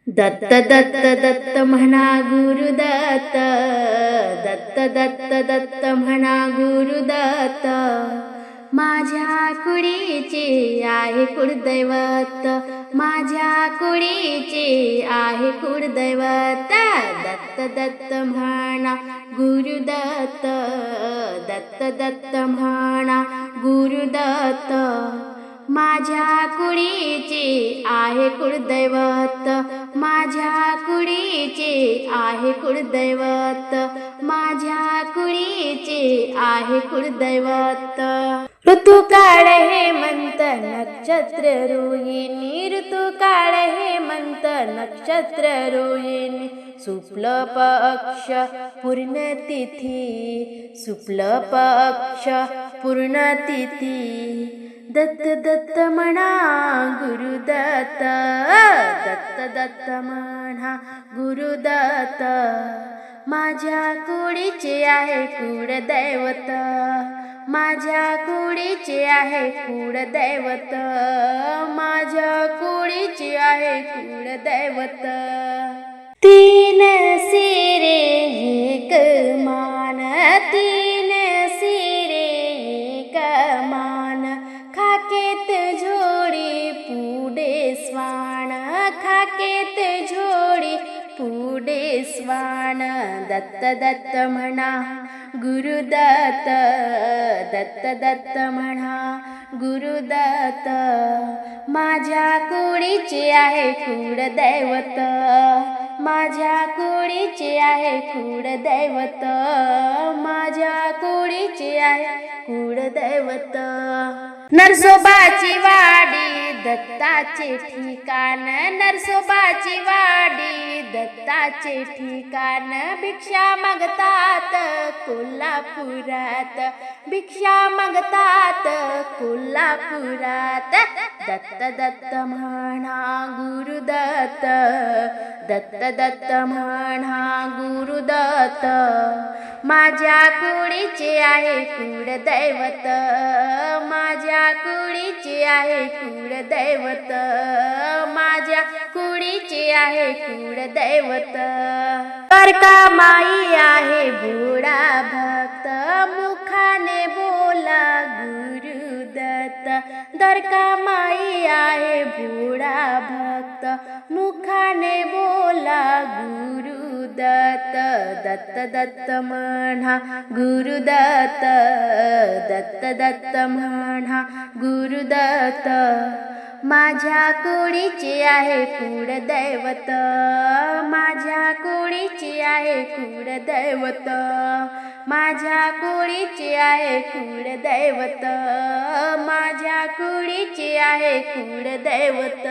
दत्त दत्त दत्त म्हणा गुरुदत्त, दत्त दत्त दत्त म्हणा गुरुदत्त. माझ्या कुडीचे आहे कुळदैवत, माझ्या कुडीचे आहे कुळदैवत. दत्त दत्त म्हणा गुरुदत्त, दत्त दत्त म्हणा गुरुदत्त. माझ्या कुडीचे आहे कुळदैवत, माझ्या कुडीचे आहे कुळदैवत, माझ्या कुडीचे आहे कुळदैवत. ऋतुकाळ हेमंत नक्षत्र रोहिणी, ऋतुकाळ हेमंत नक्षत्र रोहिणी. शुक्ल पक्ष पूर्ण तिथी, शुक्ल पक्ष पूर्ण तिथी. दत्त दत्त म्हणा गुरुदत्त, दत्त दत्त म्हणा गुरुदत्त. माझ्या कुडीचे आहे कुळदैवत, माझ्या कुडीचे आहे कुळदैवत, माझ्या कुडीचे आहे कुळदैवत. तीन सिरे एक मान, तीन सिरे एक मान. खाकेत झोडी पुढे स्वान, खाकेत झोडी पुढे स्वान. दत्त दत्त म्हणा गुरुदत्त, दत्त दत्त म्हणा गुरुदत्त. माझ्या कुडीचे आहे कुळदैवत, माझ्या कुडीचे आहे कुळदैवत, माझ्या कुडीचे आहे कुळदैवत. नरसोबाची वाडी दत्ताचे ठिकाण, नरसोबाची वाडी दत्ताचे ठिकाण. भिक्षा मागतात कोल्हापुरात, भिक्षा मागतात कोल्हापुरात. दत्त दत्त म्हणा गुरुदत्त, दत्त दत्त म्हणा गुरुदत्त. माझ्या कुडीचे आहे कुळदैवत, माझ्या कुडीचे आहे कुळदैवत, माझ्या कुडीचे आहे कुळदैवत. द्वारकामाई आहे भोळा भक्त, मुखाने बोला गुरुदत्त. द्वारकामाई आहे भोळा भक्त, मुखाने बोला गुरुदत्त. दत्त दत्त म्हणा गुरुदत्त, दत्त दत्त म्हणा गुरुदत्त. माझ्या कुडीचे आहे कुळदैवत, माझ्या कुडीचे आहे कुळदैवत, माझ्या कुडीचे आहे कुळदैवत, माझ्या कुडीचे आहे कुळदैवत.